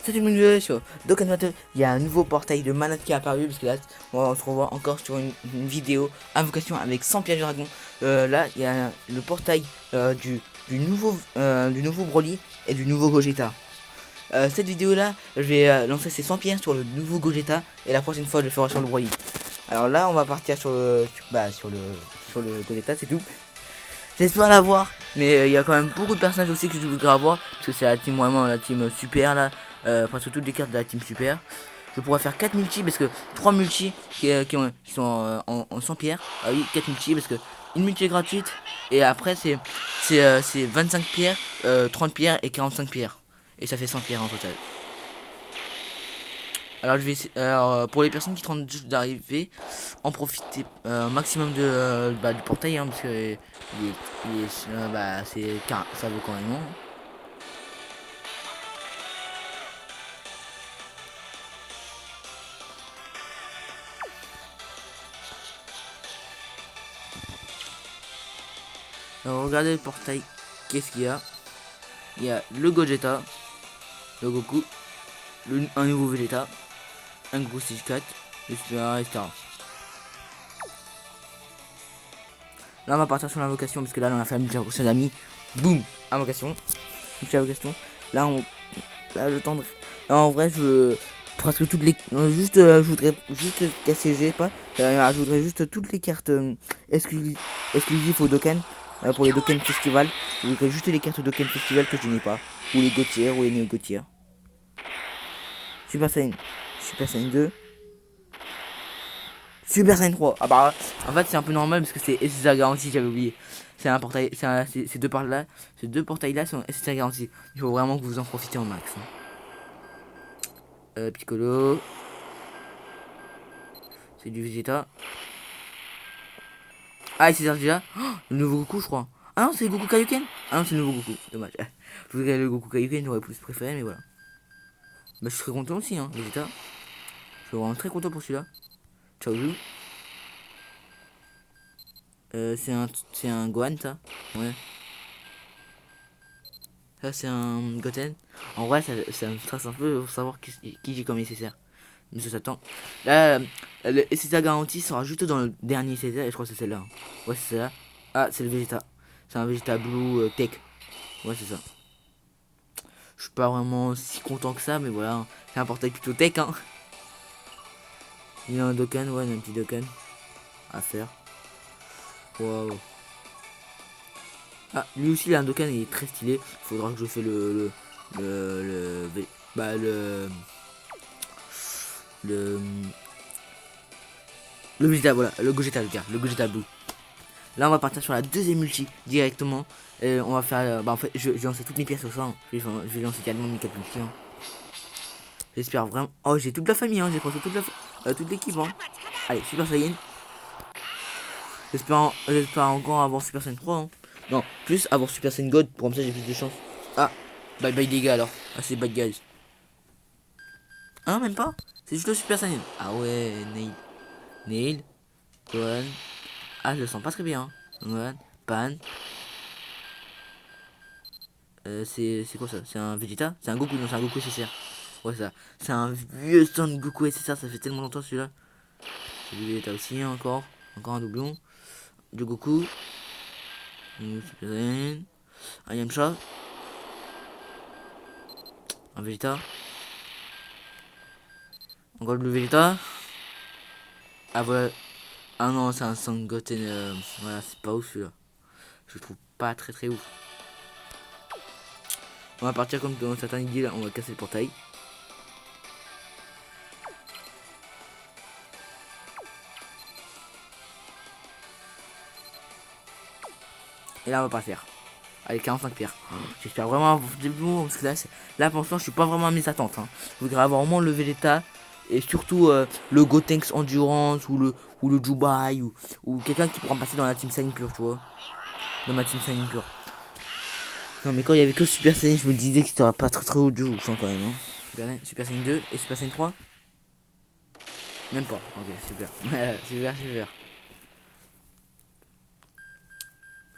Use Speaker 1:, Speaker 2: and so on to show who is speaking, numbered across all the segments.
Speaker 1: Salut mon dieu, sur Dokkan Battle, il y a un nouveau portail de manette qui est apparu parce que là on se revoit encore sur une vidéo invocation avec 100 pièges de dragon. Là il y a le portail du nouveau Broly et du nouveau Gogeta. Cette vidéo là je vais lancer ces 100 pièges sur le nouveau Gogeta et la prochaine fois je le ferai sur le Broly. Alors là on va partir sur le Gogeta, c'est tout. J'espère l'avoir, mais il y a quand même beaucoup de personnages aussi que je voudrais avoir, parce que c'est la team vraiment la team super là, presque toutes les cartes de la team super. Je pourrais faire 4 multi parce que 3 multi qui sont en 100 pierres. Ah oui, 4 multi parce que une multi est gratuite et après c'est 25 pierres, 30 pierres et 45 pierres. Et ça fait 100 pierres en total. Alors je vais essayer, pour les personnes qui tentent juste d'arriver, en profiter maximum du portail parce que ça vaut quand même. Hein. Alors regardez le portail, qu'est-ce qu'il y a? Il y a le Gogeta, le Goku, un nouveau Vegeta, un Goku 64, etc. Là on va partir sur l'invocation parce que là on a fait une invocation d'amis. Boum, invocation. Invocation. Là on. Là le temps de. Là, en vrai je veux presque toutes les. Je voudrais juste KCG pas. Je voudrais juste toutes les cartes exclusives au Dokkan. Pour les Dokkan Festival. Je voudrais juste les cartes Dokkan Festival que je n'ai pas. Ou les Gautier ou les Neo Gautier. Super Saiyan. Super Saiyan 2. Super Saiyan 3. Ah bah en fait c'est un peu normal parce que c'est SSR garantie, j'avais oublié. C'est un portail, ces deux portails là sont SSR garantie. Il faut vraiment que vous en profitez en max. Piccolo. C'est du Vegeta. Ah, c'est déjà le nouveau Goku, je crois. Ah non, c'est le Goku Kaioken. Ah non, c'est le nouveau Goku. Dommage. Je voudrais le Goku Kaioken, j'aurais plus préféré, mais voilà. Bah, je serais content aussi, hein, Vegeta. Je suis vraiment très content pour celui-là. Ciao, Zou. C'est un Gohan, ça. Ouais. Ça, c'est un Goten. En vrai, ça me stresse un peu pour savoir qui j'ai comme nécessaire. Mais ça s'attend. Là, le SSA garantie sera juste dans le dernier SSA et je crois que c'est celle-là. Hein. Ouais, c'est celle-là. Ah, c'est le Vegeta. C'est un Vegeta Blue Tech. Ouais, c'est ça. Je suis pas vraiment si content que ça, mais voilà. C'est un portail plutôt tech, hein. Il y a un Dokkan, ouais, il y a un petit Dokkan à faire. Waouh. Ah, lui aussi, il a un Dokkan, il est très stylé. Faudra que je fais bah, le, le Vegeta, voilà, le Gogeta, le Gogeta Blue. Là, on va partir sur la deuxième multi directement. Et on va faire, bah, en fait, je vais lancer toutes mes pièces au soir. Hein. Je vais lancer carrément mes 4 multi. Hein. J'espère vraiment. Oh, j'ai toute la famille, hein. J'ai pensé toute l'équipe. Hein. Allez, Super Saiyan. J'espère encore avoir Super Saiyan 3. Hein. Non, plus avoir Super Saiyan God. Pour comme ça, j'ai plus de chance. Ah, bye bye les gars alors. Ah, c'est bad guys. Ah, même pas. C'est juste le Super Saiyan. Ah ouais, Nail. Gohan. Ah, je le sens pas très bien. Hein. Gohan. Pan. C'est quoi ça? C'est un Vegeta? C'est un Goku, non, c'est un Goku SSR. Ouais, ça. C'est un vieux stand Goku SSR, ça fait tellement longtemps celui-là. C'est du Vegeta aussi, hein, encore. Encore un doublon. Du Goku. Super Saiyan. Un Yamcha. Un Vegeta. Encore le Vegeta. Ah voilà. Ah non, c'est un Sangoten. Voilà, c'est pas ouf celui-là. Je le trouve pas très très ouf. On va partir comme dans certains guilds, on va casser le portail. Et là on va pas faire. Allez, 45 pierres. J'espère vraiment avoir des bons parce que là pour l'instant je suis pas vraiment à mes attentes. Hein. Je voudrais avoir vraiment le Vegeta et surtout le Gotenks Endurance ou le Jubai ou quelqu'un qui pourra me passer dans la Team Saiyan pure, tu vois. Dans ma Team Saiyan pure. Non mais quand il y avait que Super Saiyan, je me disais que c'était pas très très haut de jeu, quand même. Hein. Super Saiyan 2 et Super Saiyan 3. Même pas. Ok, super. super.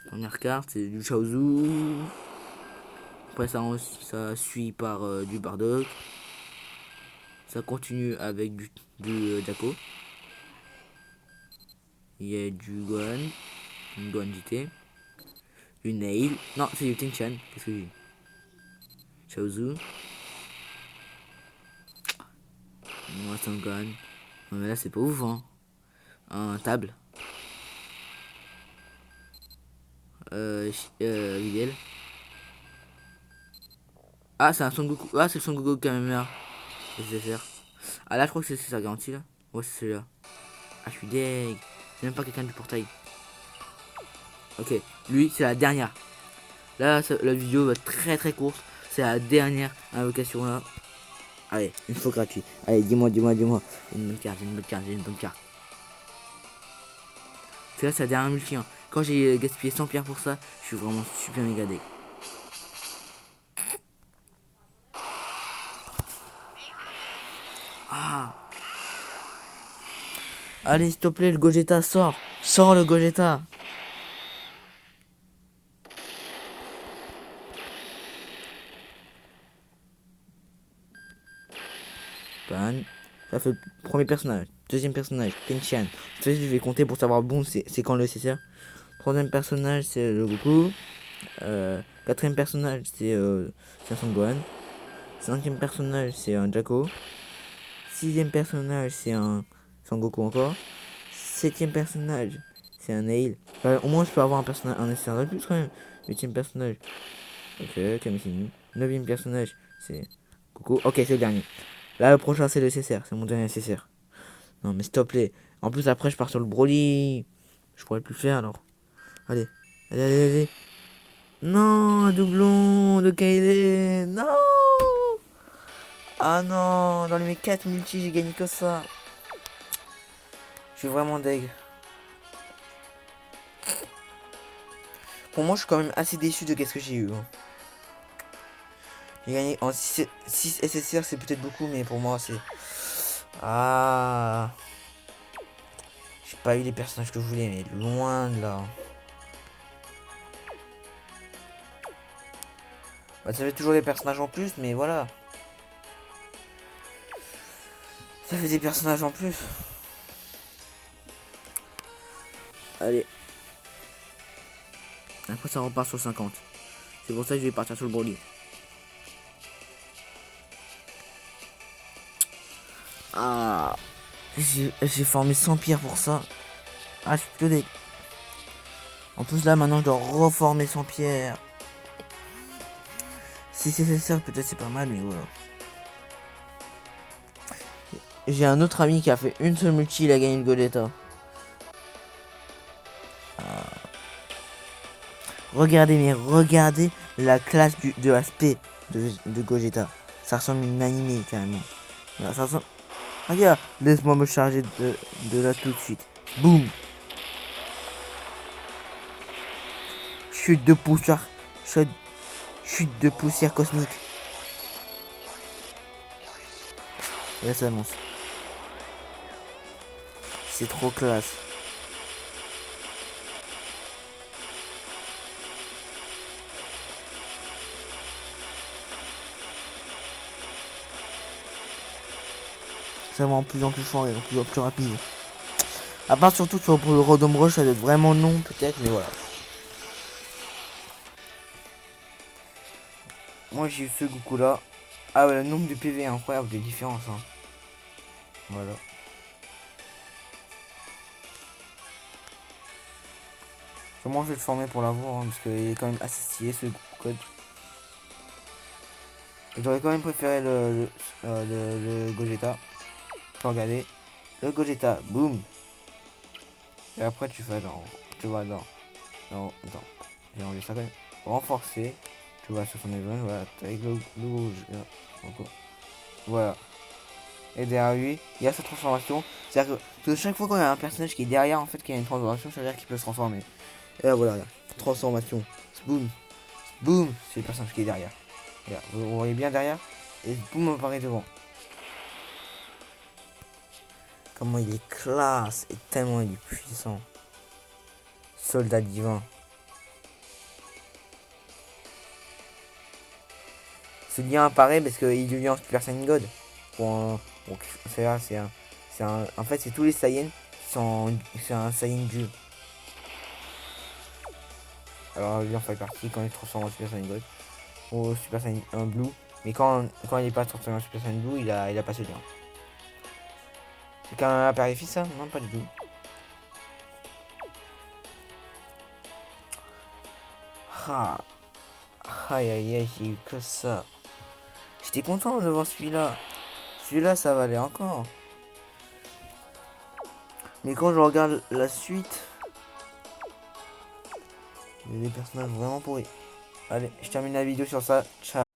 Speaker 1: Première carte, c'est du Chaozu. Après ça suit par du Bardock. Ça continue avec du Jaco. Il y a du Gohan. Une Gohan JT. Du Nail. Non, c'est du Tenchan. Qu'est-ce que j'ai? Chaozu. Moi, c'est un Gohan. Non, mais là, c'est pas ouf, hein. Un table. Videl. Ah, c'est un Son Goku. Ah, c'est le Son Goku Kamehameha. C'est faire. Ah, là, je crois que c'est ça garantie, là. Ouais, c'est celui-là. Ah, je suis deg. C'est même pas quelqu'un du portail. Ok, lui, c'est la dernière. Là, la vidéo va être très très courte. C'est la dernière invocation là. Allez, une fois gratuit. Allez, dis-moi. Une bonne carte, une bonne carte, une bonne carte. C'est là, c'est la dernière multi. Hein. Quand j'ai gaspillé 100 pierres pour ça, je suis vraiment super méga deg. Ah. Allez, s'il te plaît, le Gogeta, sort. Sors le Gogeta. Ban. Ça fait premier personnage. Deuxième personnage, Tenchan. Je vais compter pour savoir bon c'est quand le nécessaire. Troisième personnage, c'est le Goku. Quatrième personnage, c'est un Son Gohan. Cinquième personnage, c'est un Jaco. Sixième personnage, c'est un Sangoku encore. Septième personnage, c'est un Nail. Au moins, je peux avoir un personnage, un nécessaire de plus quand même. Huitième personnage, ok, Kamisinu. Neuvième personnage, c'est Goku. Ok, c'est le dernier. Là, le prochain, c'est le nécessaire. C'est mon dernier nécessaire. Non, mais s'il te plaît. En plus, après, je pars sur le Broly. Je pourrais plus le faire alors. Allez, allez. Non, un doublon de Kaede. Non. Ah non, dans mes 4 multi, j'ai gagné que ça. Je suis vraiment deg. Pour moi, je suis quand même assez déçu de qu'est-ce que j'ai eu. Hein. J'ai gagné en 6 SSR, c'est peut-être beaucoup, mais pour moi, c'est... Ah... J'ai pas eu les personnages que je voulais, mais loin de là. Bah, ça fait toujours des personnages en plus, mais voilà. Ça fait des personnages en plus. Allez. Après, ça repart sur 50. C'est pour ça que je vais partir sur le Broly. Ah... J'ai formé 100 pierres pour ça. Ah, je suis plutôt deg. En plus, là, maintenant, je dois reformer 100 pierres. Si c'est ça, peut-être c'est pas mal, mais voilà. J'ai un autre ami qui a fait une seule multi, il a gagné le Goleta. Regardez la classe de l'aspect de Gogeta. Ça ressemble à une animée carrément. Voilà, ça ressemble... Regarde, laisse-moi me charger de là tout de suite. Boum. Chute de poussière. Chute de poussière cosmique. Et là ça annonce. C'est trop classe. Ça va en plus en plus fort et en plus en plus rapide. À part surtout pour le Rodom Rush, ça doit être vraiment long peut-être, mais voilà. Moi j'ai eu ce Goku là. Ah ouais, le nombre de PV est incroyable, des différences. Hein. Voilà. Comment je vais le former pour l'avoir, hein, parce qu'il est quand même assez stylé ce code. J'aurais quand même préféré le Gogeta. Regardez. Le Gogeta, boum. Et après tu vas dans. Tu vas dans. Non, attends. J'ai enlevé ça quand même. Renforcer. Tu vois sur son event, voilà. Avec le Gogeta. Voilà. Et derrière lui, il y a sa transformation. C'est-à-dire que chaque fois qu'il y a un personnage qui est derrière, en fait, qui a une transformation, ça veut dire qu'il peut se transformer. Et là, voilà, transformation. Boum. Boum. C'est le personnage qui est derrière. Regarde, vous voyez bien derrière. Et boum, apparaît devant. Comment il est classe. Et tellement il est puissant. Soldat divin. Ce lien apparaît parce qu'il devient Super Saiyan God. Donc c'est là, en fait c'est tous les Saiyans qui sont, c'est un Saiyan Dieu. Alors lui en fait partie quand il se transforme en Super Saiyan God ou Super Saiyan Blue, mais quand il est pas transformé en Super Saiyan Blue, il a passé bien. C'est quand même un père et fils ça? Non, pas du tout. Ah, aïe aïe aïe, j'ai eu que ça. J'étais content de voir celui-là. Celui-là, ça va aller encore. Mais quand je regarde la suite, il y a des personnages vraiment pourris. Allez, je termine la vidéo sur ça. Ciao.